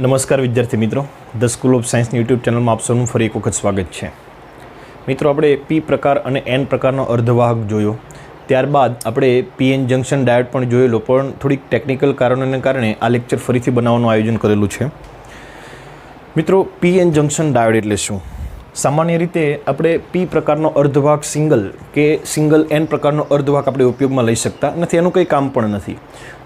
નમસ્કાર વિદ્યાર્થી મિત્રો, ધ સ્કૂલ ઓફ સાયન્સની યુટ્યુબ ચેનલમાં આપ સૌનું ફરી એક વખત સ્વાગત છે. મિત્રો, આપણે પી પ્રકાર અને એન પ્રકારનો અર્ધવાહક જોયો. ત્યારબાદ આપણે પીએન જંક્શન ડાયોડ પણ જોયેલો, પણ થોડીક ટેકનિકલ કારણોને કારણે આ લેક્ચર ફરીથી બનાવવાનું આયોજન કરેલું છે. મિત્રો, પીએન જંક્શન ડાયોડ એટલે શું? સામાન્ય રીતે આપણે પી પ્રકારનો અર્ધવાહક સિંગલ એન પ્રકારનો અર્ધવાહક આપણે ઉપયોગમાં લઈ શકતા નથી, એનું કંઈ કામ પણ નથી.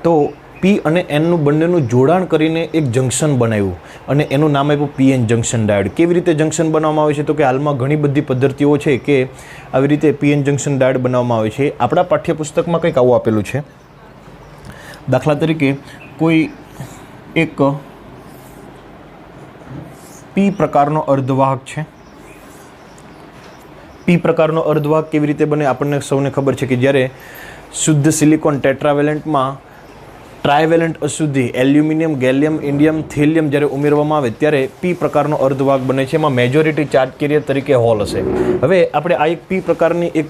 તો પી અને એનનું બંનેનું જોડાણ કરીને એક જંક્શન બનાવ્યું અને એનું નામ આપ્યું પીએન જંક્શન ડાયોડ. કેવી રીતે જંક્શન બનાવવામાં આવે છે? તો કે હાલમાં ઘણી બધી પદ્ધતિઓ છે કે આવી રીતે પીએન જંક્શન ડાયોડ બનાવવામાં આવે છે. આપણા પાઠ્યપુસ્તકમાં કંઈક આવું આપેલું છે. દાખલા તરીકે કોઈ એક પી પ્રકારનો અર્ધવાહક છે. પી પ્રકારનો અર્ધવાહક કેવી રીતે બને? આપણને સૌને ખબર છે કે જ્યારે શુદ્ધ silicon ટેટ્રાવેલેન્ટમાં ટ્રાયવેલેન્ટ અશુદ્ધિ aluminium, gallium, indium, thallium જ્યારે ઉમેરવામાં આવે ત્યારે પી પ્રકારનો અર્ધવાહક બને છે. એમાં મેજોરિટી ચાર્જ કેરિયર તરીકે હોલ હશે. હવે આપણે આ એક પી પ્રકારની એક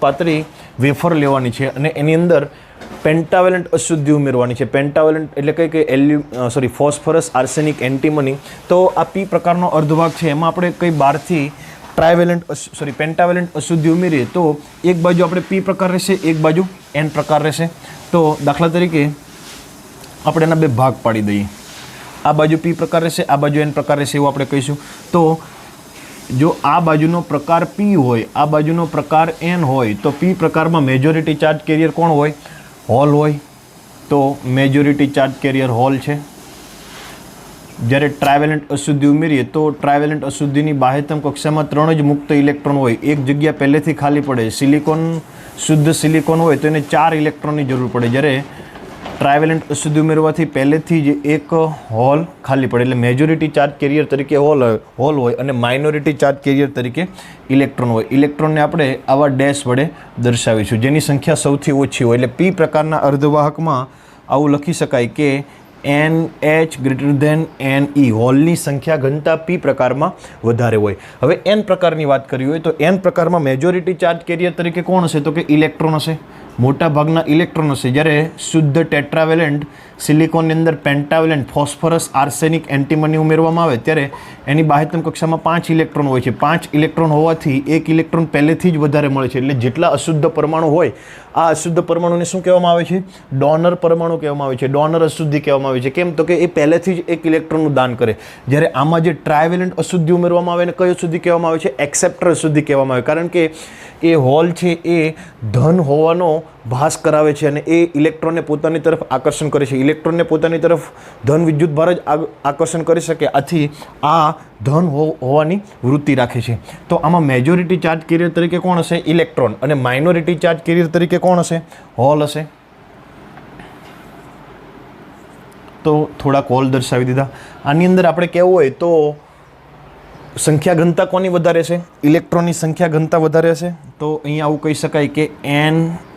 પાતળી વેફર લેવાની છે અને એની અંદર પેન્ટાવેલેન્ટ અશુદ્ધિ ઉમેરવાની છે. પેન્ટાવેલેન્ટ એટલે કે ફોસ્ફરસ, આર્સેનિક, એન્ટીમની. તો આ પી પ્રકારનો અર્ધવાહક છે, એમાં આપણે કંઈ બહારથી પેન્ટાવેલેન્ટ અશુદ્ધિ ઉમેરીએ તો એક બાજુ આપણે પી પ્રકાર રહેશે, એક બાજુ એન પ્રકાર રહેશે. તો દાખલા તરીકે આપણે એના બે ભાગ પાડી દઈએ. આ બાજુ પી પ્રકાર રહેશે, આ બાજુ એન પ્રકાર રહેશે, એવું આપણે કહીશું. તો જો આ બાજુનો પ્રકાર પી હોય, આ બાજુનો પ્રકાર એન હોય, તો પી પ્રકારમાં મેજોરિટી ચાર્જ કેરિયર કોણ હોય? હોલ હોય. તો મેજોરિટી ચાર્જ કેરિયર હોલ છે. જ્યારે ટ્રાયવેલેન્ટ અશુદ્ધિ ઉમેરીએ તો ટ્રાયવેલેન્ટ અશુદ્ધિની બાહ્યતમ કક્ષામાં 3 જ મુક્ત ઇલેક્ટ્રોન હોય. એક જગ્યા પહેલેથી ખાલી પડે. શુદ્ધ સિલિકોન હોય તો એને 4 ઇલેક્ટ્રોનની જરૂર પડે. જ્યારે ટ્રાયવેલેન્ટ અશુદ્ધિ ઉમેરવાથી પહેલેથી જ એક હોલ ખાલી પડે. એટલે મેજોરિટી ચાર્જ કેરિયર તરીકે હોલ હોય અને માઇનોરિટી ચાર્જ કેરિયર તરીકે ઇલેક્ટ્રોન હોય. ઇલેક્ટ્રોનને આપણે આવા ડેશ વડે દર્શાવીશું, જેની સંખ્યા સૌથી ઓછી હોય. એટલે પી પ્રકારના અર્ધવાહકમાં આવું લખી શકાય કે NH > NE. હોલની સંખ્યા ઘનતા પી પ્રકારમાં વધારે હોય. હવે એન પ્રકારની વાત કરવી હોય તો એન પ્રકારમાં મેજોરિટી ચાર્જ કેરિયર તરીકે કોણ હશે? તો કે ઇલેક્ટ્રોન હશે. મોટા ભાગના ઇલેક્ટ્રોન હશે. જ્યારે શુદ્ધ ટેટ્રાવેલેન્ટ સિલિકોનની અંદર પેન્ટાવેલેન્ટ, ફોસ્ફરસ, આર્સેનિક, એન્ટીમની ઉમેરવામાં આવે ત્યારે એની બાહ્યતમ કક્ષામાં 5 ઇલેક્ટ્રોન હોય છે. 5 ઇલેક્ટ્રોન હોવાથી એક ઇલેક્ટ્રોન પહેલેથી જ વધારે મળે છે. એટલે જેટલા અશુદ્ધ પરમાણુ હોય, આ અશુદ્ધ પરમાણુને શું કહેવામાં આવે છે? ડોનર પરમાણુ કહેવામાં આવે છે. ડોનર અશુદ્ધિ કહેવામાં આવે છે. કેમ? તો કે એ પહેલેથી જ એક ઇલેક્ટ્રોનનું દાન કરે. જ્યારે આમાં જે ટ્રાયવેલેન્ટ અશુદ્ધિ ઉમેરવામાં આવે એને કઈ અશુદ્ધિ કહેવામાં આવે છે? એક્સેપ્ટર અશુદ્ધિ કહેવામાં આવે. કારણ કે એ હોલ છે એ ધન હોવાનો ભાસ કરાવે છે અને એ ઇલેક્ટ્રોનને પોતાની તરફ આકર્ષણ કરે છે. ઇલેક્ટ્રોનને પોતાની તરફ ધન વિદ્યુતભાર જ આકર્ષણ કરી શકે. આથી આ ધન હોવાની વૃત્તિ રાખે છે. તો આમાં મેજોરિટી ચાર્જ કેરિયર તરીકે કોણ હશે? ઇલેક્ટ્રોન. અને માઇનોરિટી ચાર્જ કેરિયર તરીકે કોણ હશે? હોલ હશે. તો થોડાક હોલ દર્શાવી દીધા. આની અંદર આપણે કહેવું હોય તો સંખ્યા ઘનતા કોની વધારે છે? ઇલેક્ટ્રોનની સંખ્યા ઘનતા વધારે હશે. તો અહીંયા આવું કહી શકાય કે Ne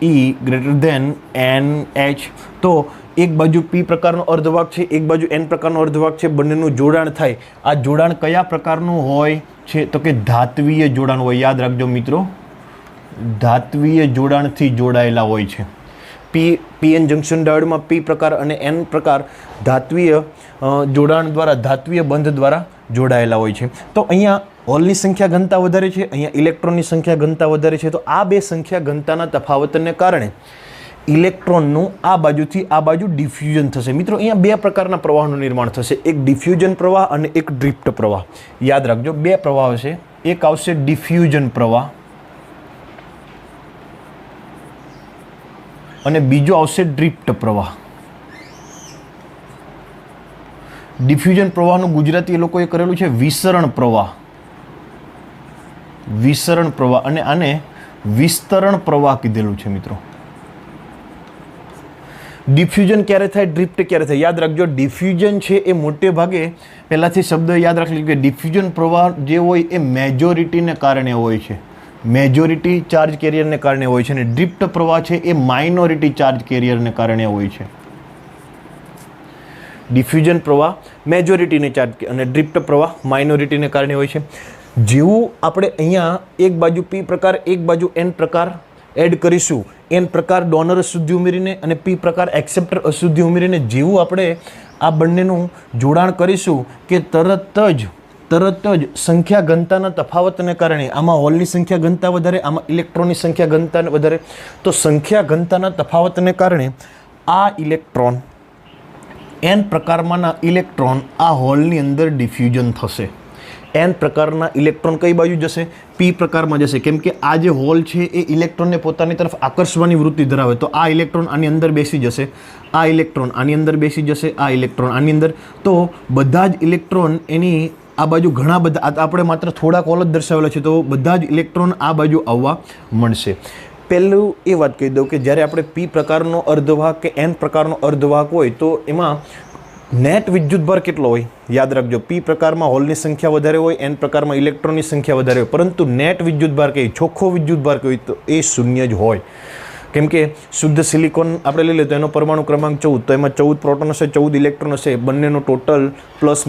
> NH. તો એક બાજુ પી પ્રકારનો અર્ધવાહક છે, એક બાજુ એન પ્રકારનો અર્ધવાહક છે. બંનેનું જોડાણ થાય. આ જોડાણ કયા પ્રકારનું હોય છે? તો કે ધાત્વીય જોડાણ હોય. યાદ રાખજો મિત્રો, ધાત્વીય જોડાણથી જોડાયેલા હોય છે. પીએન જંક્શન ડાયોડમાં પી પ્રકાર અને એન પ્રકાર ધાત્વીય જોડાણ દ્વારા, ધાત્વીય બંધ દ્વારા જોડાયેલા હોય છે. તો અહીંયા હોલની સંખ્યા ઘનતા વધારે છે, અહીંયા ઇલેક્ટ્રોનની સંખ્યા ઘનતા વધારે છે. તો આ બે સંખ્યા ઘનતાના તફાવતને કારણે ઇલેક્ટ્રોનનું આ બાજુથી આ બાજુ ડિફ્યુઝન થશે. મિત્રો, અહીંયા બે પ્રકારના પ્રવાહનું નિર્માણ થશે. એક ડિફ્યુઝન પ્રવાહ અને એક ડ્રિફ્ટ પ્રવાહ. યાદ રાખજો, બે પ્રવાહ હશે. એક આવશે ડિફ્યુઝન પ્રવાહ અને બીજો આવશે ડ્રિફ્ટ પ્રવાહ. ડિફ્યુઝન પ્રવાહનું ગુજરાતી એ લોકોએ કરેલું છે વિસરણ પ્રવાહ. વિસરણ પ્રવાહ અને આને વિસ્તરણ પ્રવાહ કીધેલું છે. મિત્રો, ડિફ્યુઝન ક્યારે થાય, ડ્રિફ્ટ ક્યારે થાય? યાદ રાખજો, ડિફ્યુઝન છે એ મોટે ભાગે પહેલાંથી શબ્દ યાદ રાખી કે ડિફ્યુઝન પ્રવાહ જે હોય એ મેજોરિટીને કારણે હોય છે. મેજોરિટી ચાર્જ કેરિયરને કારણે હોય છે. અને ડ્રિફ્ટ પ્રવાહ છે એ માઇનોરિટી ચાર્જ કેરિયરને કારણે હોય છે. ડિફ્યુઝન પ્રવાહ મેજોરિટીને ચાર્જ અને ડ્રિફ્ટ પ્રવાહ માઇનોરિટીને કારણે હોય છે. જેવું આપણે અહીંયા એક બાજુ પી પ્રકાર, એક બાજુ એન પ્રકાર એડ કરીશું એન પ્રકાર ડોનર અશુદ્ધિ ઉમેરીને અને પી પ્રકાર એક્સેપ્ટર અશુદ્ધિ ઉમેરીને જેવું આપણે આ બંનેનું જોડાણ કરીશું કે તરત જ સંખ્યા ઘનતાના તફાવતને કારણે આમાં હોલની સંખ્યા ઘનતા વધારે, આમાં ઇલેક્ટ્રોનની સંખ્યા ઘનતા વધારે, તો સંખ્યા ઘનતાના તફાવતને કારણે આ ઇલેક્ટ્રોન એન પ્રકારમાંના ઇલેક્ટ્રોન આ હોલની અંદર ડિફ્યુઝન થશે. એન પ્રકારના ઇલેક્ટ્રોન કઈ બાજુ જશે? પી પ્રકારમાં જશે. કેમ કે આ જે હોલ છે એ ઇલેક્ટ્રોનને પોતાની તરફ આકર્ષવાની વૃત્તિ ધરાવે, તો આ ઇલેક્ટ્રોન આની અંદર બેસી જશે, આ ઇલેક્ટ્રોન આની અંદર બેસી જશે, આ ઇલેક્ટ્રોન આની અંદર. તો બધા જ ઇલેક્ટ્રોન એની આ બાજુ ઘણા બધા, આપણે માત્ર થોડાક હોલ જ દર્શાવેલા છે, તો બધા જ ઇલેક્ટ્રોન આ બાજુ આવવા મળશે. પહેલું એ વાત કહી દઉં કે જ્યારે આપણે પી પ્રકારનો અર્ધવાહક કે એન પ્રકારનો અર્ધવાહક હોય તો એમાં નેટ વિદ્યુતભાર કેટલો હોય? યાદ રાખજો, પી પ્રકારમાં હોલની સંખ્યા વધારે હોય, એન પ્રકારમાં ઇલેક્ટ્રોનની સંખ્યા વધારે હોય, પરંતુ નેટ વિદ્યુતભાર કહીએ, ચોખ્ખો વિદ્યુતભાર કહીએ તો એ શૂન્ય જ હોય. કેમ કે શુદ્ધ સિલિકોન આપણે લઈ લઈએ તો એનો પરમાણુ ક્રમાંક 14, તો એમાં 14 પ્રોટોન હશે, 14 ઇલેક્ટ્રોન હશે, બંનેનો ટોટલ પ્લસ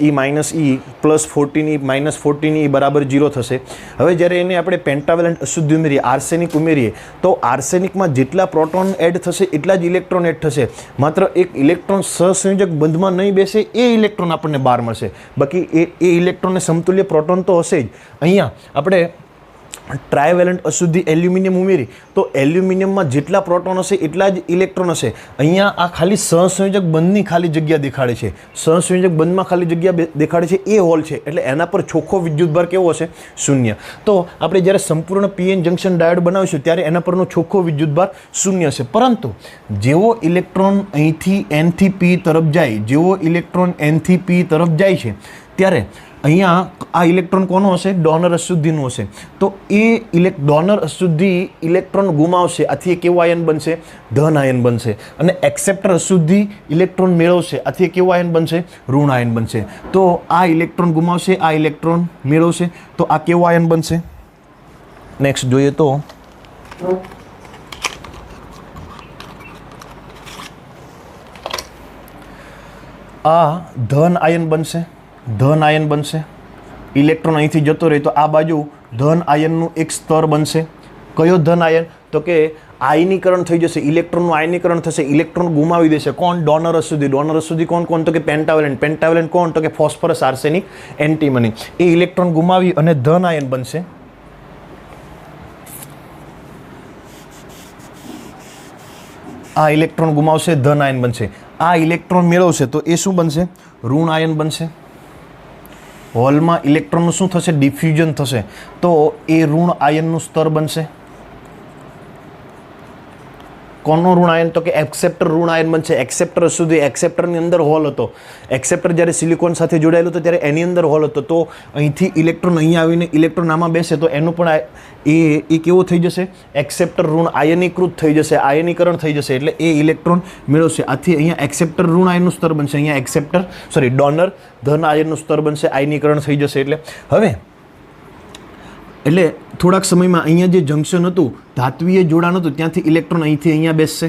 ઈ માઇનસ ઈ પ્લસ 14 ઈ માઇનસ 14 ઈ બરાબર 0 થશે. હવે જ્યારે એને આપણે પેન્ટાવેલેન્ટ અશુદ્ધિ ઉમેરીએ, આર્સેનિક ઉમેરીએ, તો આર્સેનિકમાં જેટલા પ્રોટોન એડ થશે એટલા જ ઇલેક્ટ્રોન એડ થશે. માત્ર એક ઇલેક્ટ્રોન સહસંયોજક બંધમાં નહીં બેસે એ ઇલેક્ટ્રોન આપણને બહાર મળશે, બાકી એ ઇલેક્ટ્રોનને સમતુલ્ય પ્રોટોન તો હશે જ. અહીંયા આપણે ટ્રાયવેલેન્ટ અશુદ્ધિ એલ્યુમિનિયમ ઉમેરી તો એલ્યુમિનિયમમાં જેટલા પ્રોટોન હશે એટલા જ ઇલેક્ટ્રોન હશે. અહીંયા આ ખાલી સહસંયોજક બંધની ખાલી જગ્યા દેખાડે છે, સહસંયોજક બંધમાં ખાલી જગ્યા દેખાડે છે એ હોલ છે, એટલે એના પર ચોખ્ખો વિદ્યુતભાર કેવો હશે? શૂન્ય. તો આપણે જ્યારે સંપૂર્ણ પીએન જંકશન ડાયોડ બનાવીશું ત્યારે એના પરનો ચોખ્ખો વિદ્યુતભાર શૂન્ય હશે. પરંતુ જેવો ઇલેક્ટ્રોન અહીંથી એનથી પી તરફ જાય, જેવો ઇલેક્ટ્રોન એનથી પી તરફ જાય છે ત્યારે અહીંયા આ ઇલેક્ટ્રોન કોનો હશે? ડોનર અશુદ્ધિનું હશે. તો એ ડોનર અશુદ્ધિ ઇલેક્ટ્રોન ગુમાવશે, આથી એ કેવો આયન બનશે? ધન આયન બનશે. અને એક્સેપ્ટર અશુદ્ધિ ઇલેક્ટ્રોન મેળવશે, આથી એ કેવો આયન બનશે? ઋણ આયન બનશે. તો આ ઇલેક્ટ્રોન ગુમાવશે, આ ઇલેક્ટ્રોન મેળવશે, તો આ કેવો આયન બનશે? નેક્સ્ટ જોઈએ તો આ ધન આયન બનશે, ધન આયન બનશે. ઇલેક્ટ્રોન અહીંથી જતો રહે તો આ બાજુ ધન આયનનું એક સ્તર બનશે. કયો ધન આયન? તો કે આયનીકરણ થઈ જશે, ઇલેક્ટ્રોનનું આયનીકરણ થશે, ઇલેક્ટ્રોન ગુમાવી દેશે. કોણ? ડોનર અશુદ્ધિ. ડોનર અશુદ્ધિ કોણ? તો કે પેન્ટાવેલેન્ટ. પેન્ટાવેલેન્ટ કોણ? તો કે ફોસ્ફરસ, આર્સેનિક, એન્ટીમની. એ ઇલેક્ટ્રોન ગુમાવી અને ધન આયન બનશે. આ ઇલેક્ટ્રોન ગુમાવશે, ધન આયન બનશે. આ ઇલેક્ટ્રોન મેળવશે તો એ શું બનશે? ઋણ આયન બનશે. હોલમાં ઇલેક્ટ્રોનનું શું થશે? ડિફ્યુઝન થશે, તો એ ઋણ આયનનું સ્તર બનશે. કોનો ઋણ આયન? તો કે એક્સેપ્ટર ઋણ આયન બનશે. એક્સેપ્ટર સુધી એક્સેપ્ટરની અંદર હોલ હતો. એક્સેપ્ટર જ્યારે સિલિકોન સાથે જોડાયેલું હતું ત્યારે એની અંદર હોલ હતો, તો અહીંથી ઇલેક્ટ્રોન અહીંયા આવીને ઇલેક્ટ્રોન આમાં બેસે તો એનું પણ એ કેવો થઈ જશે? એક્સેપ્ટર ઋણ આયનીકૃત થઈ જશે, આયનીકરણ થઈ જશે, એટલે એ ઇલેક્ટ્રોન મેળવશે. આથી અહીંયા એક્સેપ્ટર ઋણ આયનનું સ્તર બનશે, અહીંયા ડોનર ધન આયનનું સ્તર બનશે, આયનીકરણ થઈ જશે. એટલે થોડાક સમયમાં અહીંયા જે જંક્શન હતું, ધાત્વીય જોડાણ હતું, ત્યાંથી ઇલેક્ટ્રોન અહીંથી અહીંયા બેસશે,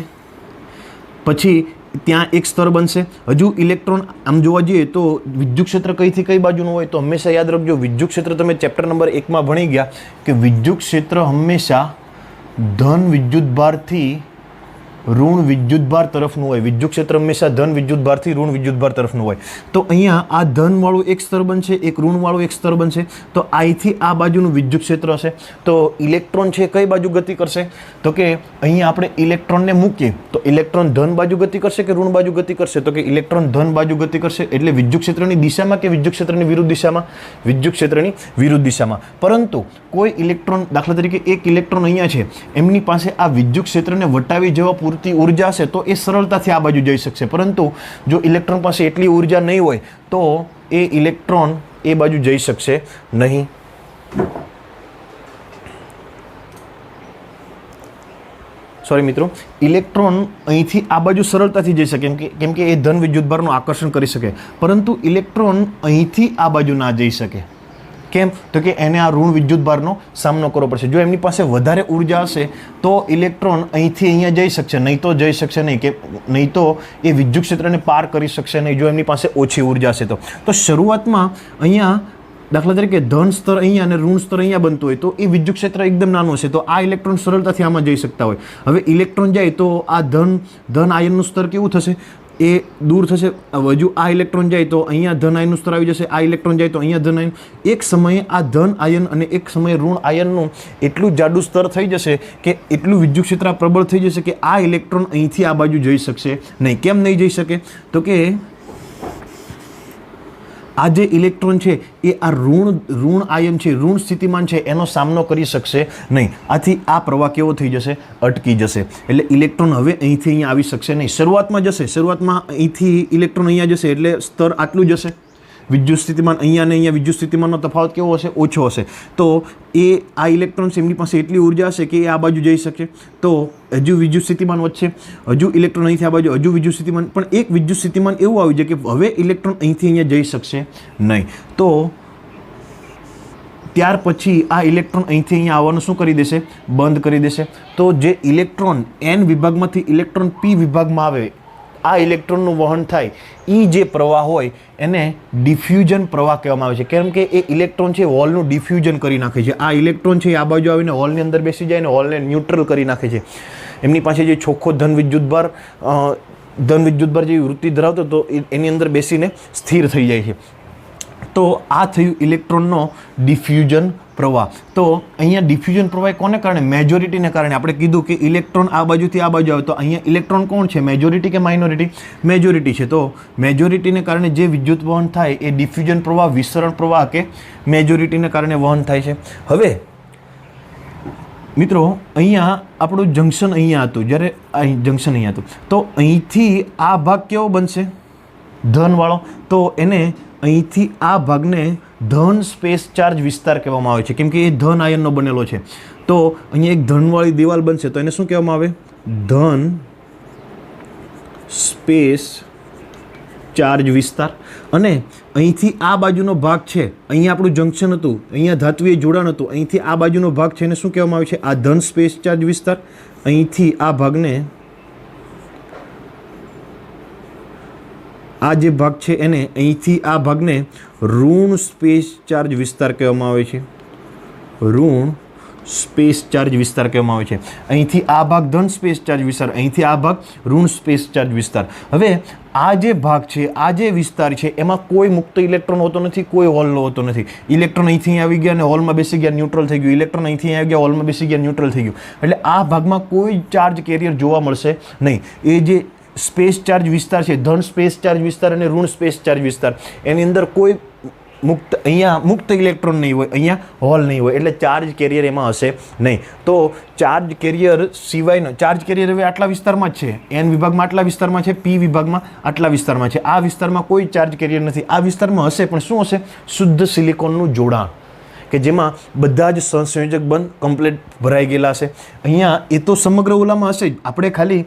પછી ત્યાં એક સ્તર બનશે. હજુ ઇલેક્ટ્રોન આમ જોવા જઈએ તો વિદ્યુત ક્ષેત્ર કઈથી કઈ બાજુનું હોય? તો હંમેશા યાદ રાખજો, વિદ્યુત ક્ષેત્ર તમે ચેપ્ટર નંબર 1માં ભણી ગયા કે વિદ્યુત ક્ષેત્ર હંમેશા ધન વિદ્યુતભારથી ઋણ વિદ્યુતભાર તરફનું હોય. વિદ્યુત ક્ષેત્ર હંમેશા ધન વિદ્યુતભારથી ઋણ વિદ્યુતભાર તરફનું હોય. તો અહીંયા આ ધનવાળું એક સ્તર બનશે, એક ઋણવાળું એક સ્તર બનશે. તો અહીંથી આ બાજુનું વિદ્યુત ક્ષેત્ર હશે. તો ઇલેક્ટ્રોન છે કઈ બાજુ ગતિ કરશે? તો કે અહીંયા આપણે ઇલેક્ટ્રોનને મૂકીએ તો ઇલેક્ટ્રોન ધન બાજુ ગતિ કરશે કે ઋણ બાજુ ગતિ કરશે? તો કે ઇલેક્ટ્રોન ધન બાજુ ગતિ કરશે. એટલે વિદ્યુત ક્ષેત્રની દિશામાં કે વિદ્યુત ક્ષેત્રની વિરુદ્ધ દિશામાં? વિદ્યુત ક્ષેત્રની વિરુદ્ધ દિશામાં. પરંતુ કોઈ ઇલેક્ટ્રોન, દાખલા તરીકે એક ઇલેક્ટ્રોન અહીંયા છે, એમની પાસે આ વિદ્યુત ક્ષેત્રને વટાવી જવા પૂરતી ઉર્જા હશે તો એ સરળતાથી આ બાજુ જઈ શકશે. પરંતુ જો ઇલેક્ટ્રોન પાસે એટલી ઉર્જા નહીં હોય તો એ ઇલેક્ટ્રોન એ બાજુ જઈ શકશે નહીં. સોરી મિત્રો, ઇલેક્ટ્રોન અહીંથી આ બાજુ સરળતાથી જઈ શકે કેમ કે એ ધન વિદ્યુતભારનું આકર્ષણ કરી શકે, પરંતુ ઇલેક્ટ્રોન અહીંથી આ બાજુ ના જઈ શકે. કેમ? તો કે એને આ ઋણ વિદ્યુતભારનો સામનો કરવો પડશે. જો એમની પાસે વધારે ઉર્જા હશે તો ઇલેક્ટ્રોન અહીંથી અહીંયા જઈ શકશે, નહીં તો જઈ શકશે નહીં, કે નહીં તો એ વિદ્યુત ક્ષેત્રને પાર કરી શકશે નહીં જો એમની પાસે ઓછી ઉર્જા હશે તો. શરૂઆતમાં અહીંયા દાખલા તરીકે ધન સ્તર અહીંયા અને ઋણ સ્તર અહીંયા બનતું હોય તો એ વિદ્યુત ક્ષેત્ર એકદમ નાનું હશે, તો આ ઇલેક્ટ્રોન સરળતાથી આમાં જઈ શકતા હોય. હવે ઇલેક્ટ્રોન જાય તો આ ધન આયનનું સ્તર કેવું થશે, એ દૂર થશે. હજુ આ ઇલેક્ટ્રોન જાય તો અહીંયા ધન આયનનું સ્તર આવી જશે, આ ઇલેક્ટ્રોન જાય તો અહીંયા ધન આયન. એક સમયે આ ધન આયન અને એક સમયે ઋણ આયનનું એટલું જાડું સ્તર થઈ જશે કે એટલું વિદ્યુત ક્ષેત્ર પ્રબળ થઈ જશે કે આ ઇલેક્ટ્રોન અહીંથી આ બાજુ જઈ શકશે નહીં. કેમ નહીં જઈ શકે? તો કે આ જે ઇલેક્ટ્રોન છે એ આ ઋણ આયન છે, ઋણ સ્થિતિમાન છે, એનો સામનો કરી શકશે નહીં. આથી આ પ્રવાહ કેવો થઈ જશે? અટકી જશે. એટલે ઇલેક્ટ્રોન હવે અહીંથી અહીંયા આવી શકશે નહીં. શરૂઆતમાં જશે, શરૂઆતમાં અહીંથી ઇલેક્ટ્રોન અહીંયા જશે એટલે સ્તર આટલું જશે. વિદ્યુત સ્થિતિમાન અહીંયા અને અહીંયા વિદ્યુત સ્થિતિમાનનો તફાવત કેવો હશે? ઓછો હશે. તો એ આ ઇલેક્ટ્રોન્સ એમની પાસે એટલી ઉર્જા હશે કે એ આ બાજુ જઈ શકે. તો હજુ વિદ્યુત સ્થિતિમાન વધશે, હજુ ઇલેક્ટ્રોન અહીંથી આ બાજુ, હજુ વિદ્યુત સ્થિતિમાન. પણ એક વિદ્યુત સ્થિતિમાન એવું આવી જાય કે હવે ઇલેક્ટ્રોન અહીંથી અહીંયા જઈ શકશે નહીં. તો ત્યાર પછી આ ઇલેક્ટ્રોન અહીંથી અહીંયા આવવાનું શું કરી દેશે? બંધ કરી દેશે. તો જે ઇલેક્ટ્રોન N વિભાગમાંથી ઇલેક્ટ્રોન P વિભાગમાં આવે, આ ઇલેક્ટ્રોનનું વહન થાય, એ જે પ્રવાહ હોય એને ડિફ્યુઝન પ્રવાહ કહેવામાં આવે છે. કેમ કે એ ઇલેક્ટ્રોન છે હોલનું ડિફ્યુઝન કરી નાખે છે. આ ઇલેક્ટ્રોન છે આ બાજુ આવીને હોલની અંદર બેસી જાય અને હોલને ન્યુટ્રલ કરી નાખે છે. એમની પાસે જે ચોખ્ખો ધન વિદ્યુતભાર જેવી વૃત્તિ ધરાવતો તો એની અંદર બેસીને સ્થિર થઈ જાય છે. તો આ થયું ઇલેક્ટ્રોનનો ડિફ્યુઝન પ્રવાહ. તો અહીંયા ડિફ્યુઝન પ્રવાહ કોને કારણે? મેજોરિટીને કારણે. આપણે કીધું કે ઇલેક્ટ્રોન આ બાજુથી આ બાજુ આવે તો અહીંયા ઇલેક્ટ્રોન કોણ છે? મેજોરિટી કે માઇનોરિટી? મેજોરિટી છે. તો મેજોરિટીને કારણે જે વિદ્યુત વહન થાય એ ડિફ્યુઝન પ્રવાહ, વિસરણ પ્રવાહ કે મેજોરિટીને કારણે વહન થાય છે. હવે મિત્રો અહીંયા આપણું જંક્શન અહીંયા હતું, જ્યારે અહીં જંક્શન અહીંયા હતું તો અહીંથી આ ભાગ કેવો બનશે? ધનવાળો. તો એને અહીંથી આ ભાગને ધન સ્પેસ ચાર્જ વિસ્તાર કહેવામાં આવે છે, કેમ કે એ ધન આયનનો બનેલો છે. તો અહીંયા એક ધનવાળી દિવાલ બનશે તો એને શું કહેવામાં આવે? ધન સ્પેસ ચાર્જ વિસ્તાર. અને અહીંથી આ બાજુનો ભાગ છે, અહીંયા આપણું જંક્શન હતું, અહીંયા ધાત્વીય જોડાણ હતું, અહીંથી આ બાજુનો ભાગ છે એને શું કહેવામાં આવે છે? આ ધન સ્પેસ ચાર્જ વિસ્તાર. અહીંથી આ ભાગને, આ જે ભાગ છે એને અહીંથી આ ભાગને ઋણ સ્પેસ ચાર્જ વિસ્તાર કહેવામાં આવે છે. ઋણ સ્પેસ ચાર્જ વિસ્તાર કહેવામાં આવે છે. અહીંથી આ ભાગ ધન સ્પેસ ચાર્જ વિસ્તાર, અહીંથી આ ભાગ ઋણ સ્પેસ ચાર્જ વિસ્તાર. હવે આ જે ભાગ છે, આ જે વિસ્તાર છે, એમાં કોઈ મુક્ત ઇલેક્ટ્રોન હોતો નથી, કોઈ હોલ હોતો નથી. ઇલેક્ટ્રોન અહીંથી આવી ગયા અને હોલમાં બેસી ગયા, ન્યુટ્રલ થઈ ગયું. ઇલેક્ટ્રોન અહીંથી આવી ગયા, હોલમાં બેસી ગયા, ન્યુટ્રલ થઈ ગયું. એટલે આ ભાગમાં કોઈ ચાર્જ કેરિયર જોવા મળશે નહીં. એ જે સ્પેસ ચાર્જ વિસ્તાર છે, ધન સ્પેસ ચાર્જ વિસ્તાર અને ઋણ સ્પેસ ચાર્જ વિસ્તાર, એની અંદર કોઈ અહીંયા મુક્ત ઇલેક્ટ્રોન નહીં હોય, અહીંયા હોલ નહીં હોય. એટલે ચાર્જ કેરિયર એમાં હશે નહીં. તો ચાર્જ કેરિયર સિવાયનો ચાર્જ કેરિયર હવે આટલા વિસ્તારમાં જ છે. N વિભાગમાં આટલા વિસ્તારમાં છે, P વિભાગમાં આટલા વિસ્તારમાં છે. આ વિસ્તારમાં કોઈ ચાર્જ કેરિયર નથી. આ વિસ્તારમાં હશે પણ શું હશે? શુદ્ધ સિલિકોનનું જોડાણ, કે જેમાં બધા જ સહસંયોજક બંધ કમ્પ્લીટ ભરાઈ ગયેલા હશે. અહીંયા એ તો સમગ્ર ઓલામાં હશે જ. આપણે ખાલી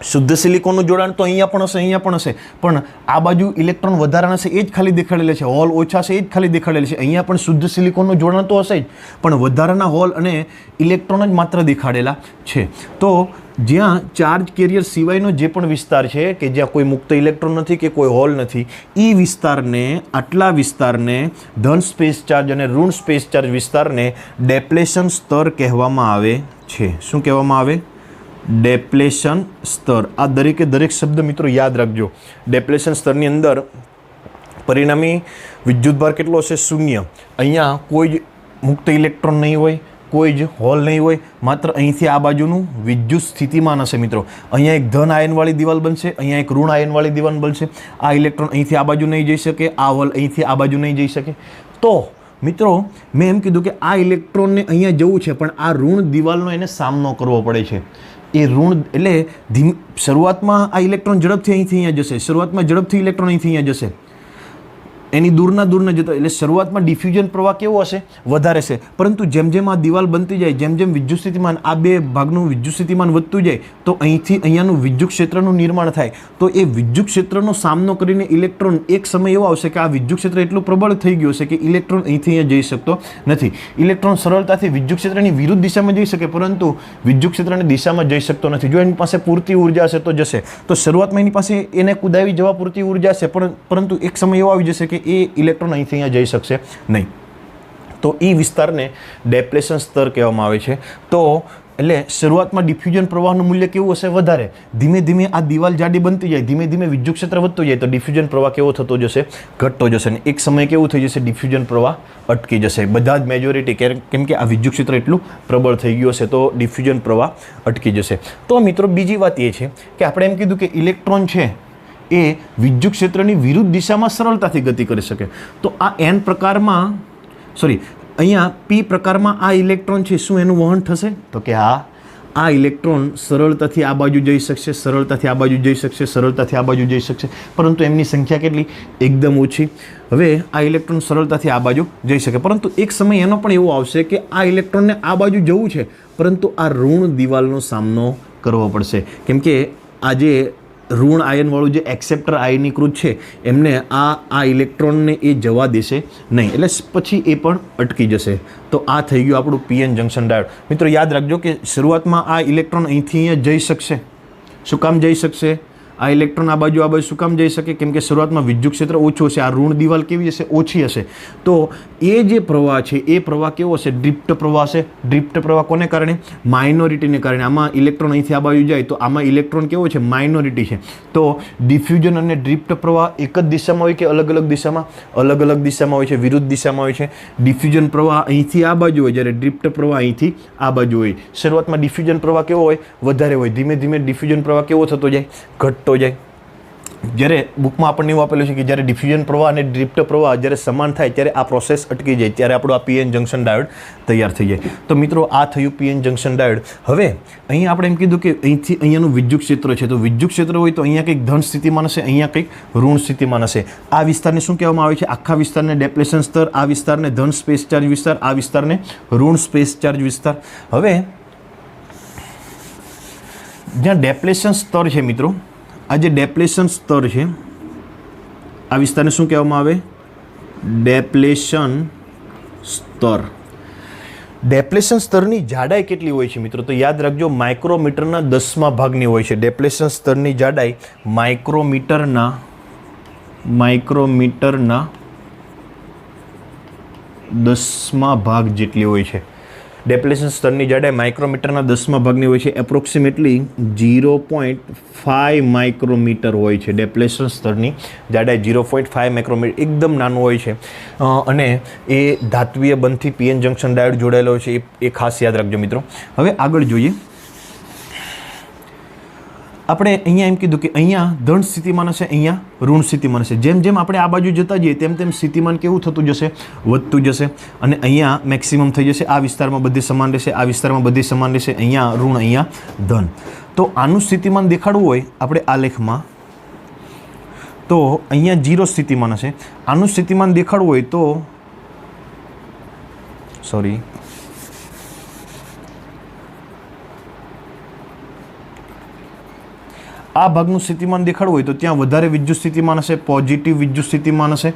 શુદ્ધ સિલિકોનનું જોડાણ તો અહીંયા પણ હશે, અહીંયા પણ હશે, પણ આ બાજુ ઇલેક્ટ્રોન વધારાના છે એ જ ખાલી દેખાડેલા છે, હોલ ઓછા છે એ જ ખાલી દેખાડેલા છે. અહીંયા પણ શુદ્ધ સિલિકોનનું જોડાણ તો હશે જ, પણ વધારાના હોલ અને ઇલેક્ટ્રોન જ માત્ર દેખાડેલા છે. તો જ્યાં ચાર્જ કેરિયર સિવાયનો જે પણ વિસ્તાર છે કે જ્યાં કોઈ મુક્ત ઇલેક્ટ્રોન નથી કે કોઈ હોલ નથી, એ વિસ્તારને, આટલા વિસ્તારને ધન સ્પેસ ચાર્જ અને ઋણ સ્પેસ ચાર્જ વિસ્તારને ડેપ્લેશન સ્તર કહેવામાં આવે છે. શું કહેવામાં આવે? ડેપ્લેશન સ્તર. આ દરેકે દરેક શબ્દ મિત્રો યાદ રાખજો. ડેપ્લેશન સ્તરની અંદર પરિણામી વિદ્યુતભાર કેટલો હશે? 0. અહીંયા કોઈ જ મુક્ત ઇલેક્ટ્રોન નહીં હોય, કોઈ જ હોલ નહીં હોય, માત્ર અહીંથી આ બાજુનું વિદ્યુત સ્થિતિમાન હશે મિત્રો. અહીંયા એક ધન આયનવાળી દિવાલ બનશે, અહીંયા એક ઋણ આયનવાળી દિવાલ બનશે. આ ઇલેક્ટ્રોન અહીંથી આ બાજુ નહીં જઈ શકે, આ હોલ અહીંથી આ બાજુ નહીં જઈ શકે. તો મિત્રો મેં એમ કીધું કે આ ઇલેક્ટ્રોનને અહીંયા જવું છે, પણ આ ઋણ દિવાલનો એને સામનો કરવો પડે છે. એ ઋણ એટલે શરૂઆતમાં આ ઇલેક્ટ્રોન ઝડપથી અહીંથી અહીંયા જશે, શરૂઆતમાં ઝડપથી ઇલેક્ટ્રોન અહીંથી અહીંયા જશે, એની દૂરના જતા. એટલે શરૂઆતમાં ડિફ્યુઝન પ્રવાહ કેવો હશે? વધારે છે. પરંતુ જેમ જેમ આ દિવાલ બનતી જાય, જેમ જેમ વિદ્યુત સ્થિતિમાન, આ બે ભાગનું વિદ્યુત સ્થિતિમાન વધતું જાય, તો અહીંથી અહીંયાનું વિદ્યુત ક્ષેત્રનું નિર્માણ થાય. તો એ વિદ્યુત ક્ષેત્રનો સામનો કરીને ઇલેક્ટ્રોન એક સમય એવો આવશે કે આ વિદ્યુત ક્ષેત્ર એટલું પ્રબળ થઈ ગયું હશે કે ઇલેક્ટ્રોન અહીંથી અહીંયા જઈ શકતો નથી. ઇલેક્ટ્રોન સરળતાથી વિદ્યુત ક્ષેત્રની વિરુદ્ધ દિશામાં જઈ શકે, પરંતુ વિદ્યુત ક્ષેત્રની દિશામાં જઈ શકતો નથી. જો એની પાસે પૂરતી ઉર્જા હશે તો જશે. તો શરૂઆતમાં એની પાસે એને કુદાવી જવા પૂરતી ઉર્જા હશે, પરંતુ એક સમય એવો આવી જશે કે કે એ ઇલેક્ટ્રોન અહીંથી અહીંયા જઈ શકશે નહીં. તો એ વિસ્તારને ડેપ્લેશન સ્તર કહેવામાં આવે છે. તો એટલે શરૂઆતમાં ડિફ્યુઝન પ્રવાહનું મૂલ્ય કેવું હશે? વધારે. ધીમે ધીમે આ દિવાલ જાડી બનતી જાય, ધીમે ધીમે વિદ્યુત ક્ષેત્ર વધતું જાય તો ડિફ્યુઝન પ્રવાહ કેવો થતો જશે? ઘટતો જશે. અને એક સમયે કેવું થઈ જશે? ડિફ્યુઝન પ્રવાહ અટકી જશે. બધા જ મેજોરિટી, કેમ કે આ વિદ્યુત ક્ષેત્ર એટલું પ્રબળ થઈ ગયું હશે તો ડિફ્યુઝન પ્રવાહ અટકી જશે. તો મિત્રો બીજી વાત એ છે કે આપણે એમ કીધું કે ઇલેક્ટ્રોન છે એ વિદ્યુત ક્ષેત્રની વિરુદ્ધ દિશામાં સરળતાથી ગતિ કરી શકે. તો આ એન પ્રકારમાં અહીંયા પી પ્રકારમાં આ ઇલેક્ટ્રોન છે, શું એનું વહન થશે? તો કે આ ઇલેક્ટ્રોન સરળતાથી આ બાજુ જઈ શકશે, સરળતાથી આ બાજુ જઈ શકશે, સરળતાથી આ બાજુ જઈ શકશે, પરંતુ એમની સંખ્યા કેટલી? એકદમ ઓછી. હવે આ ઇલેક્ટ્રોન સરળતાથી આ બાજુ જઈ શકે, પરંતુ એક સમય એનો પણ એવો આવશે કે આ ઇલેક્ટ્રોનને આ બાજુ જવું છે, પરંતુ આ ઋણ દિવાલનો સામનો કરવો પડશે, કેમ કે આ જે ઋણ આયનવાળું જે એક્સેપ્ટર આયનીકૃત છે એમને આ ઇલેક્ટ્રોનને એ જવા દેશે નહીં, એટલે પછી એ પણ અટકી જશે. તો આ થઈ ગયું આપણું પીએન જંકશન ડાયોડ. મિત્રો યાદ રાખજો કે શરૂઆતમાં આ ઇલેક્ટ્રોન અહીંથી અહીંયા જઈ શકશે. શું કામ જઈ શકશે? આ ઇલેક્ટ્રોન આ બાજુ શું કામ જઈ શકે? કેમ કે શરૂઆતમાં વિદ્યુત ક્ષેત્ર ઓછું હશે, આ ઋણ દિવાલ કેવી હશે? ઓછી હશે. તો એ જે પ્રવાહ છે એ પ્રવાહ કેવો હશે? ડ્રિફ્ટ પ્રવાહ હશે. ડ્રિફ્ટ પ્રવાહ કોને કારણે? માઇનોરિટીને કારણે. આમાં ઇલેક્ટ્રોન અહીંથી આ બાજુ જાય તો આમાં ઇલેક્ટ્રોન કેવો છે? માઇનોરિટી છે. તો ડિફ્યુઝન અને ડ્રિફ્ટ પ્રવાહ એક જ દિશામાં હોય કે અલગ અલગ દિશામાં? અલગ અલગ દિશામાં હોય છે, વિરુદ્ધ દિશામાં હોય છે. ડિફ્યુઝન પ્રવાહ અહીંથી આ બાજુ હોય, જ્યારે ડ્રિફ્ટ પ્રવાહ અહીંથી આ બાજુ હોય. શરૂઆતમાં ડિફ્યુઝન પ્રવાહ કેવો હોય? વધારે હોય. ધીમે ધીમે ડિફ્યુઝન પ્રવાહ કેવો થતો જાય? ઘટતો જાય. જ્યારે બુકમાં આપણને એવું આપેલું છે કે જ્યારે ડિફ્યુઝન પ્રવાહ અને ડ્રિફ્ટ પ્રવાહ જ્યારે સમાન થાય ત્યારે આ પ્રોસેસ અટકી જાય, ત્યારે આપણું આ પીએન જંકશન ડાયોડ તૈયાર થઈ જાય. તો મિત્રો આ થયું પીએન જંકશન ડાયોડ. હવે અહીંયા આપણે એમ કીધું કે અહીંથી અહીંયાનું વિદ્યુત ક્ષેત્ર છે, તો વિદ્યુત ક્ષેત્ર હોય તો અહીંયા કંઈક ધન સ્થિતિમાન હશે, અહીંયા કંઈક ઋણ સ્થિતિમાન હશે. આ વિસ્તારને શું કહેવામાં આવે છે? આખા વિસ્તારને ડેપ્લેશન સ્તર, આ વિસ્તારને ધન સ્પેસ ચાર્જ વિસ્તાર, આ વિસ્તારને ઋણ સ્પેસ ચાર્જ વિસ્તાર. હવે જ્યાં ડેપ્લેશન સ્તર છે મિત્રો, આ જે ડેપ્લેશન સ્તર છે આ વિસ્તારને શું કહેવામાં આવે? ડેપ્લેશન સ્તર. ડેપ્લેશન સ્તરની જાડાઈ કેટલી હોય છે મિત્રો? તો યાદ રાખજો, માઇક્રોમીટરના 10મા ભાગની હોય છે. ડેપ્લેશન સ્તરની જાડાઈ માઇક્રોમીટરના 10મા ભાગ જેટલી હોય છે. ડેપ્લેશન સ્તરની જાડાઈ માઇક્રોમીટરના 10મા ભાગની હોય છે. એપ્રોક્સિમેટલી 0.5 માઇક્રોમીટર હોય છે. ડેપ્લેશન સ્તરની જાડાઈ 0.5 માઇક્રોમીટર, એકદમ નાનું હોય છે. અને એ ધાત્વીય બંધથી પીએન જંકશન ડાયોડ જોડાયેલો હોય છે, એ ખાસ યાદ રાખજો મિત્રો. હવે આગળ જોઈએ. આપણે અહીંયા એમ કીધું કે અહીંયા ધન સ્થિતિમાન હશે, અહીંયા ઋણ સ્થિતિમાન હશે. જેમ જેમ આપણે આ બાજુ જતા જઈએ તેમ તેમ સ્થિતિમાન કેવું થતું જશે? વધતું જશે. અને અહીંયા મેક્સિમમ થઈ જશે. આ વિસ્તારમાં બધી સમાન રહેશે, આ વિસ્તારમાં બધી સમાન રહેશે. અહીંયા ઋણ, અહીંયા ધન. તો આનું સ્થિતિમાન દેખાડવું હોય આપણે આલેખમાં તો અહીંયા 0 સ્થિતિમાન હશે. આનું સ્થિતિમાન દેખાડવું હોય તો આ ભાગનું સ્થિતિમાન દેખાડવું હોય તો ત્યાં વધારે વિદ્યુત સ્થિતિમાન હશે, પોઝિટિવ વિદ્યુત સ્થિતિમાન હશે.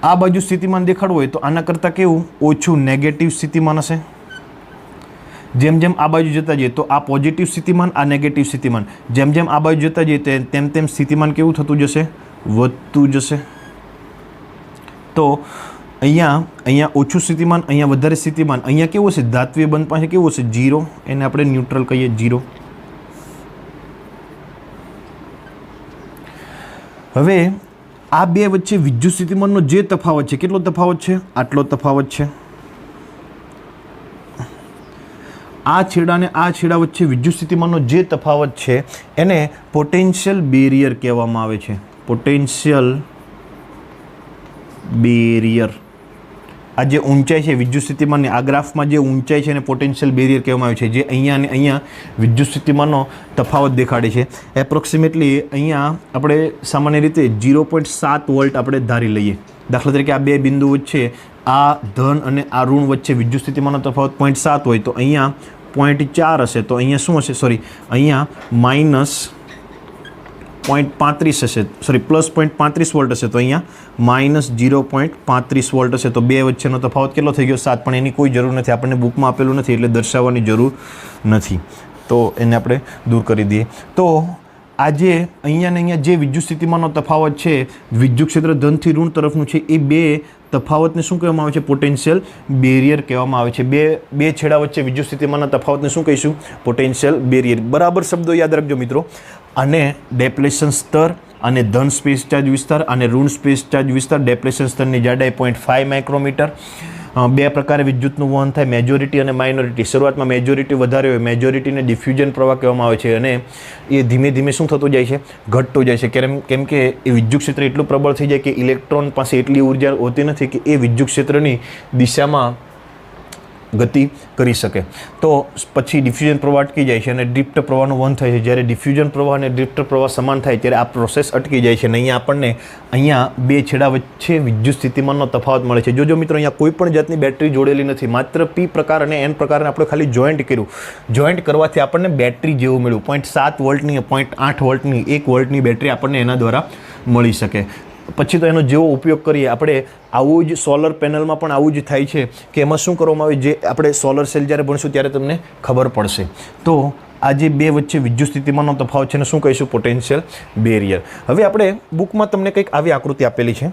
આ બાજુ સ્થિતિમાન દેખાડવું હોય તો આના કરતાં કેવું? ઓછું નેગેટિવ સ્થિતિમાન હશે. જેમ જેમ આ બાજુ જતા જઈએ તો આ પોઝિટિવ સ્થિતિમાન, આ નેગેટિવ સ્થિતિમાન. જેમ જેમ આ બાજુ જતા જઈએ તેમ તેમ સ્થિતિમાન કેવું થતું જશે? વધતું જશે. તો અહીંયા ઓછું સ્થિતિમાન, અહીંયા વધારે સ્થિતિમાન. અહીંયા કેવું હશે? ધાત્વીય બંધ પાસે કેવું હશે? 0. એને આપણે ન્યુટ્રલ કહીએ, 0. હવે આ બે વચ્ચે વિદ્યુત સ્થિતિમાનનો જે તફાવત છે, કેટલો તફાવત છે? આટલો તફાવત છે. આ છેડા અને આ છેડા વચ્ચે વિદ્યુત સ્થિતિમાનનો જે તફાવત છે એને પોટેન્શિયલ બેરિયર કહેવામાં આવે છે. Potential barrier. આ જે ઊંચાઈ છે વિદ્યુત સ્થિતિમાનની, આ ગ્રાફમાં જે ઊંચાઈ છે એને પોટેન્શિયલ બેરિયર કહેવામાં આવે છે, જે અહીંયા અને અહીંયા વિદ્યુત સ્થિતિમાનનો તફાવત દેખાડે છે. એપ્રોક્સિમેટલી અહીંયા આપણે સામાન્ય રીતે 0.7 વોલ્ટ આપણે ધારી લઈએ. દાખલા તરીકે આ બે બિંદુ વચ્ચે આ ધન અને આ ઋણ વચ્ચે વિદ્યુત સ્થિતિમાનનો તફાવત 0.7 હોય તો અહીંયા 0.4 હશે. તો અહીંયા શું હશે? અહીંયા માઇનસ 0.35 હશે, પ્લસ 0.35 વોલ્ટ હશે. તો અહીંયા માઇનસ 0.35 વોલ્ટ હશે. તો બે વચ્ચેનો તફાવત કેટલો થઈ ગયો? 7. પણ એની કોઈ જરૂર નથી, આપણને બુકમાં આપેલું નથી એટલે દર્શાવવાની જરૂર નથી, તો એને આપણે દૂર કરી દઈએ. તો આજે અહીંયા ને અહીંયા જે વિદ્યુત સ્થિતિમાનનો તફાવત છે, વિદ્યુત ક્ષેત્ર ધનથી ઋણ તરફનું છે, એ બે તફાવતને શું કહેવામાં આવે છે? પોટેન્શિયલ બેરિયર કહેવામાં આવે છે. બે છેડા વચ્ચે વિદ્યુત સ્થિતિમાનના તફાવતને શું કહીશું? Potential barrier. બરાબર શબ્દો યાદ રાખજો મિત્રો. અને ડેપ્લેશન સ્તર અને ધન સ્પેસ ચાર્જ વિસ્તાર અને ઋણ સ્પેસ ચાર્જ વિસ્તાર. ડેપ્લેશન સ્તરની જાડાઈ 0.5 માઇક્રોમીટર. બે પ્રકારે વિદ્યુતનું વહન થાય, મેજોરિટી અને માઇનોરિટી. શરૂઆતમાં મેજોરિટી વધારે હોય, મેજોરિટીને ડિફ્યુઝન પ્રવાહ કહેવામાં આવે છે, અને એ ધીમે ધીમે શું થતું જાય છે? ઘટતું જાય છે. કેમ કે એ વિદ્યુત ક્ષેત્ર એટલું પ્રબળ થઈ જાય કે ઇલેક્ટ્રોન પાસે એટલી ઉર્જા હોતી નથી કે એ વિદ્યુત ક્ષેત્રની દિશામાં ગતિ કરી શકે. તો પછી ડિફ્યુઝન પ્રવાહ અટકી જાય છે અને ડ્રિફ્ટ પ્રવાહનું વહન થાય છે. જ્યારે ડિફ્યુઝન પ્રવાહ અને ડ્રિફ્ટ પ્રવાહ સમાન થાય ત્યારે આ પ્રોસેસ અટકી જાય છે અને અહીંયા બે છેડા વચ્ચે વિદ્યુત સ્થિતિમાનનો તફાવત મળે છે. જોજો મિત્રો, અહીંયા કોઈ પણ જાતની બેટરી જોડેલી નથી, માત્ર પી પ્રકાર અને એન પ્રકારને આપણે ખાલી જોઈન્ટ કર્યું. જોઈન્ટ કરવાથી આપણને બેટરી જેવું મળ્યું. 0.7 વોલ્ટની 0.8 વોલ્ટની 1 વોલ્ટની બેટરી આપણને એના દ્વારા મળી શકે. પછી તો એનો જેવો ઉપયોગ કરીએ આપણે, આવું જ સોલર પેનલમાં પણ આવું જ થાય છે કે એમાં શું કરવામાં આવે, જે આપણે સોલર સેલ જ્યારે ભણશું ત્યારે તમને ખબર પડશે. તો આ જે બે વચ્ચે વિદ્યુત સ્થિતિમાનનો તફાવત છે એને શું કહીશું? Potential barrier. હવે આપણે બુકમાં તમને કંઈક આવી આકૃતિ આપેલી છે.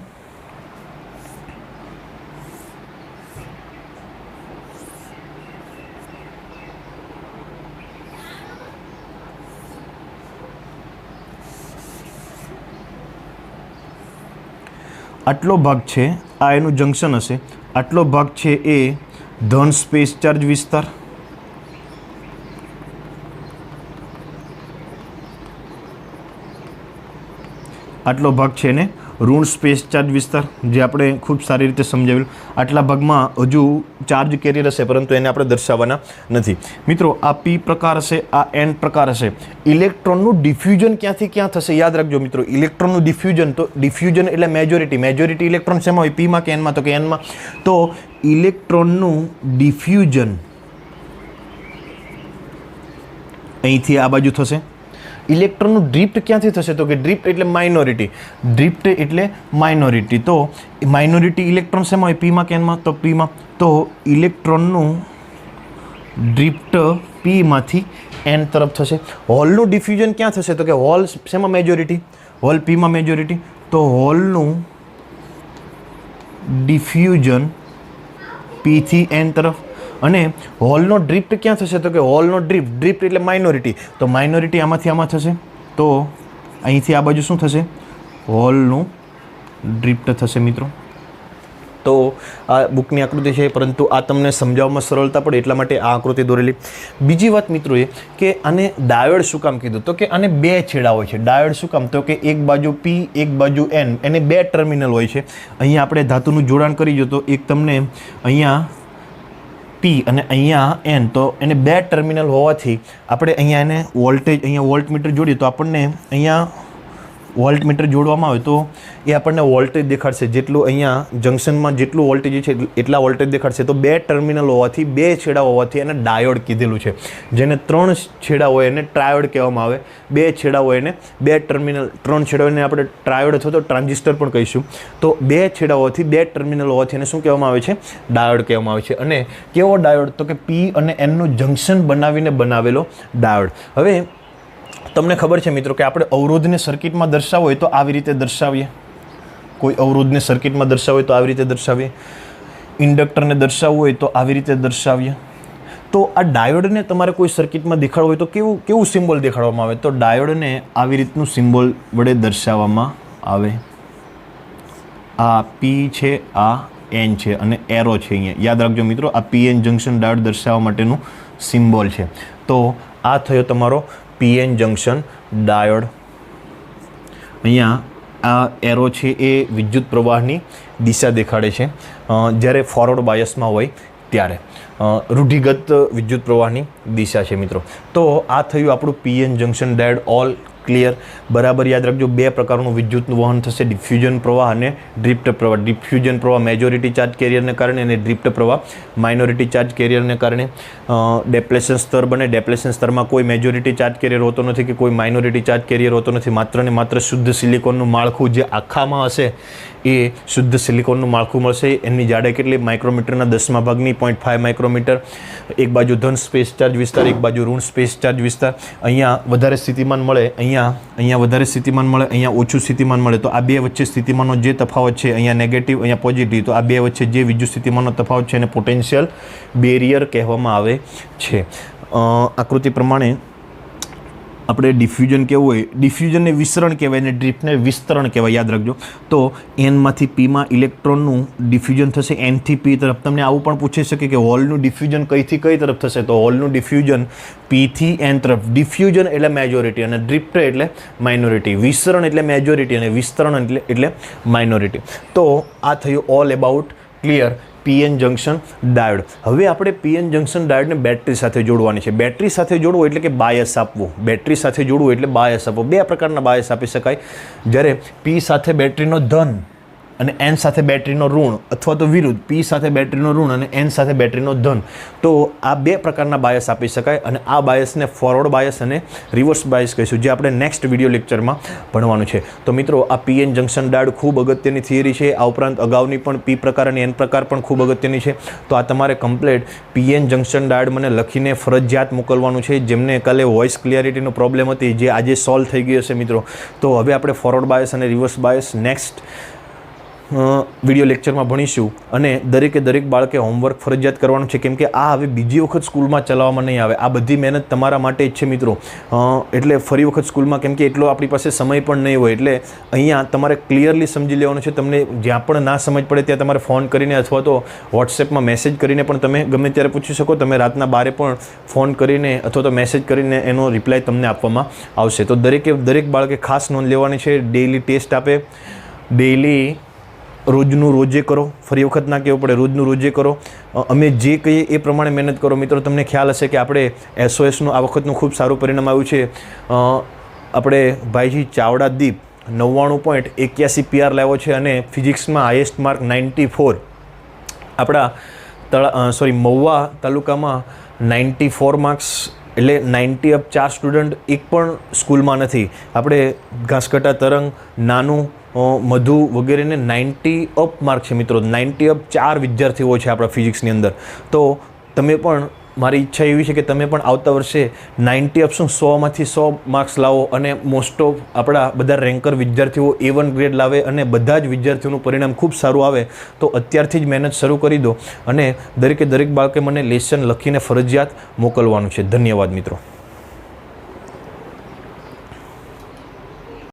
આટલો ભાગ છે, આ એનું જંકશન હશે. આટલો ભાગ છે એ ધન સ્પેસ ચાર્જ વિસ્તાર, આટલો ભાગ છે એને ઋણ સ્પેસ ચાર્જ વિસ્તાર, જે આપણે ખૂબ સારી રીતે સમજાવેલું. આટલા ભાગમાં હજુ ચાર્જ કેરિયર હશે, પરંતુ એને આપણે દર્શાવવાના નથી. મિત્રો, આ પી પ્રકાર હશે, આ એન પ્રકાર હશે. ઇલેક્ટ્રોનનું ડિફ્યુઝન ક્યાંથી ક્યાં થશે? યાદ રાખજો મિત્રો, ઇલેક્ટ્રોનનું ડિફ્યુઝન, તો ડિફ્યુઝન એટલે મેજોરિટી ઇલેક્ટ્રોન શેમાં હોય? પીમાં કે એનમાં? તો કે એનમાં. તો ઇલેક્ટ્રોનનું ડિફ્યુઝન અહીંથી આ બાજુ થશે. ઇલેક્ટ્રોનનું ડ્રિફ્ટ ક્યાંથી થશે? તો કે ડ્રિફ્ટ એટલે માઇનોરિટી. ડ્રિફ્ટ એટલે માઇનોરિટી. તો માઇનોરિટી ઇલેક્ટ્રોન શેમાં હોય? પીમાં કે એનમાં? તો પીમાં. તો ઇલેક્ટ્રોનનું ડ્રિફ્ટ પીમાંથી એન તરફ થશે. હોલનું ડિફ્યુઝન ક્યાં થશે? તો કે હોલ શેમાં મેજોરિટી? Hall પીમાં majority. તો હોલનું ડિફ્યુઝન પીથી એન તરફ. અને હોલનો ડ્રિફ્ટ ક્યાં થશે? તો કે હોલનો ડ્રિફ્ટ એટલે માઇનોરિટી. તો માઇનોરિટી આમાંથી આમાં થશે. તો અહીંથી આ બાજુ શું થશે? હોલનું ડ્રિફ્ટ થશે મિત્રો. તો આ બુકની આકૃતિ છે, પરંતુ આ તમને સમજાવવામાં સરળતા પડે એટલા માટે આ આકૃતિ દોરેલી. બીજી વાત મિત્રો એ કે આને ડાયોડ શું કામ કીધું? તો કે આને બે છેડા હોય છે. ડાયોડ શું કામ? તો કે એક બાજુ પી, એક બાજુ એન, એને બે ટર્મિનલ હોય છે. અહીંયા આપણે ધાતુનું જોડાણ કરી જો તો એક તમને અહીંયા પી અને અહીંયા એન, તો એને બે ટર્મિનલ હોવાથી આપણે અહીંયા એને વોલ્ટેજ, અહીંયા વોલ્ટમીટર જોડીએ તો આપણને અહીંયા વોલ્ટમીટર જોડવામાં આવે તો એ આપણને વોલ્ટેજ દેખાડશે. જેટલું અહીંયા જંક્શનમાં જેટલું વોલ્ટેજ છે એટલા વોલ્ટેજ દેખાડશે. તો બે ટર્મિનલ હોવાથી, બે છેડા હોવાથી એને ડાયોડ કીધેલું છે. જેને ત્રણ છેડા હોય એને ટ્રાયોડ કહેવામાં આવે. બે છેડા હોય એને બે ટર્મિનલ, ત્રણ છેડા હોય એને આપણે ટ્રાયોડ અથવા તો ટ્રાન્ઝિસ્ટર પણ કહીશું. તો બે છેડા હોવાથી, બે ટર્મિનલ હોવાથી એને શું કહેવામાં આવે છે? ડાયોડ કહેવામાં આવે છે. અને કેવો ડાયોડ? તો કે પી અને એનનું જંક્શન બનાવીને બનાવેલો ડાયોડ. હવે તમને ખબર છે મિત્રો કે આપણે અવરોધને સર્કિટમાં દર્શાવવો હોય તો આવી રીતે દર્શાવીએ. કોઈ અવરોધને સર્કિટમાં દર્શાવવો હોય તો આવી રીતે દર્શાવીએ. ઇન્ડક્ટરને દર્શાવવું હોય તો આવી રીતે દર્શાવીએ. તો આ ડાયોડને તમારે કોઈ સર્કિટમાં દેખાડવું હોય તો કેવું સિમ્બોલ દેખાડવામાં આવે? તો ડાયોડને આવી રીતનું સિમ્બોલ વડે દર્શાવવામાં આવે. આ પી છે, આ એન છે અને એરો છે અહીંયા. યાદ રાખજો મિત્રો, આ પીએન જંક્શન ડાયોડ દર્શાવવા માટેનું સિમ્બોલ છે. તો આ થયો તમારો પીએન જંક્શન ડાયોડ. અહીંયા આ એરો છે એ વિદ્યુત પ્રવાહની દિશા દેખાડે છે જ્યારે ફોરવર્ડ બાયસમાં હોય ત્યારે. રૂઢિગત વિદ્યુત પ્રવાહની દિશા છે મિત્રો. તો આ થયું આપણું PN junction diode. All clear? બરાબર યાદ રાખજો. બે પ્રકારનું વિદ્યુતનું વહન થશે, ડિફ્યુઝન પ્રવાહ અને ડ્રિફ્ટ પ્રવાહ. ડિફ્યુઝન પ્રવાહ મેજોરિટી ચાર્જ કેરિયરને કારણે અને ડ્રિફ્ટ પ્રવાહ માઇનોરિટી ચાર્જ કેરિયરને કારણે. ડેપ્લેશન સ્તર બને. ડેપ્લેશન સ્તરમાં કોઈ મેજોરિટી ચાર્જ કેરિયર હોતો નથી કે કોઈ માઇનોરિટી ચાર્જ કેરિયર હોતો નથી. માત્ર ને માત્ર શુદ્ધ સિલિકોનનું માળખું જે આખામાં હશે એ શુદ્ધ સિલિકોનનું માળખું મળશે. એની જાડાઈ કેટલી? માઇક્રોમીટરના 10મા ભાગની 0.5 માઇક્રોમીટર. એક બાજુ ધન સ્પેસ ચાર્જ વિસ્તાર, એક બાજુ ઋણ સ્પેસ ચાર્જ વિસ્તાર. અહીંયા વધારે સ્થિતિમાન મળે, અહીંયા અહીંયા વધારે સ્થિતિમાન મળે, અહીંયા ઓછું સ્થિતિમાન મળે. તો આ બે વચ્ચે સ્થિતિમાનનો જે તફાવત છે, અહીંયા નેગેટિવ, અહીંયા પોઝિટિવ, તો આ બે વચ્ચે જે વિદ્યુત સ્થિતિમાનનો તફાવત છે એને પોટેન્શિયલ બેરિયર કહેવામાં આવે છે. આકૃતિ પ્રમાણે આપણે ડિફ્યુઝન કેવું હોય, ડિફ્યુઝનને વિસ્તરણ કહેવાય અને ડ્રિફ્ટને વિસ્તરણ કહેવાય, યાદ રાખજો. તો એનમાંથી પીમાં ઇલેક્ટ્રોનનું ડિફ્યુઝન થશે એનથી પી તરફ. તમને આવું પણ પૂછી શકે કે હોલનું ડિફ્યુઝન કઈથી કઈ તરફ થશે, તો હોલનું ડિફ્યુઝન પીથી એન તરફ. ડિફ્યુઝન એટલે મેજોરિટી અને ડ્રિફ્ટ એટલે માઇનોરિટી. વિસ્તરણ એટલે મેજોરિટી અને વિસ્તરણ એટલે માઇનોરિટી. તો આ થયું all about clear PN junction diode. હવે આપણે પીએન જંક્શન ડાયોડને બેટરી સાથે જોડવાની છે. બેટરી સાથે જોડવું એટલે કે બાયસ આપવું. બેટરી સાથે જોડવું એટલે બાયસ આપવું. બે પ્રકારના બાયસ આપી શકાય. જ્યારે પી સાથે બેટરીનો ધન અને એન સાથે બેટરીનો ઋણ, અથવા તો વિરુદ્ધ, પી સાથે બેટરીનો ઋણ અને એન સાથે બેટરીનો ધન. તો આ બે પ્રકારના બાયસ આપી શકાય અને આ બાયસને ફોરવર્ડ બાયસ અને રિવર્સ બાયસ કહીશું, જે આપણે નેક્સ્ટ વિડીયો લેક્ચરમાં ભણવાનું છે. તો મિત્રો, આ પીએન જંક્શન ડાયોડ ખૂબ અગત્યની થિયરી છે. આ ઉપરાંત અગાઉની પણ પી પ્રકાર અને એન પ્રકાર પણ ખૂબ અગત્યની છે. તો આ તમારે કમ્પ્લીટ પીએન જંક્શન ડાયોડ મને લખીને ફરજિયાત મોકલવાનું છે. જેમને કાલે વોઇસ ક્લિયરિટીનો પ્રોબ્લેમ હતી, જે આજે સોલ્વ થઈ ગઈ હશે મિત્રો. તો હવે આપણે ફોરવર્ડ બાયસ અને રિવર્સ બાયસ નેક્સ્ટ વિડીયો લેક્ચરમાં ભણીશું. અને દરેક બાળકે હોમવર્ક ફરજિયાત કરવાનું છે, કેમ કે આ હવે બીજી વખત સ્કૂલમાં ચલાવવામાં નહીં આવે. આ બધી મહેનત તમારા માટે જ છે મિત્રો. એટલે ફરી વખત સ્કૂલમાં, કેમ કે એટલો આપણી પાસે સમય પણ નહીં હોય, એટલે અહીંયા તમારે ક્લિયરલી સમજી લેવાનું છે. તમને જ્યાં પણ ના સમજ પડે ત્યાં તમારે ફોન કરીને અથવા તો વોટ્સએપમાં મેસેજ કરીને પણ તમે ગમે ત્યારે પૂછી શકો. તમે રાતના 12 પણ ફોન કરીને અથવા તો મેસેજ કરીને એનો રિપ્લાય તમને આપવામાં આવશે. તો દરેક બાળકે ખાસ નોંધ લેવાની છે. ડેઇલી ટેસ્ટ આપે, ડેઇલી રોજનું રોજે કરો. ફરી વખત ના કહેવું પડે, રોજનું રોજે કરો. અમે જે કહીએ એ પ્રમાણે મહેનત કરો. મિત્રો, તમને ખ્યાલ હશે કે આપણે SOSનું આ વખતનું ખૂબ સારું પરિણામ આવ્યું છે. આપણે ભાઈજી ચાવડા દીપ 99.81 PR લાવ્યો છે અને ફિઝિક્સમાં હાઈએસ્ટ માર્ક 94. આપણા મહુવા તાલુકામાં 94 માર્ક્સ, એટલે 90 અપ 4 સ્ટુડન્ટ એક પણ સ્કૂલમાં નથી. આપણે ઘાસકટા, તરંગ, નાનું, મધુ વગેરેને 90 અપ માર્ક છે મિત્રો. 90 અપ 4 વિદ્યાર્થીઓ છે આપણા ફિઝિક્સની અંદર. તો તમે પણ, મારી ઈચ્છા એવી છે કે તમે પણ આવતા વર્ષે 90 અપ 100માંથી 100 માર્ક્સ લાવો અને મોસ્ટ ઓફ આપણા બધા રેન્કર વિદ્યાર્થીઓ A1 ગ્રેડ લાવે અને બધા જ વિદ્યાર્થીઓનું પરિણામ ખૂબ સારું આવે. તો અત્યારથી જ મહેનત શરૂ કરી દો અને દરેક બાળકે મને લેસન લખીને ફરજિયાત મોકલવાનું છે. ધન્યવાદ મિત્રો.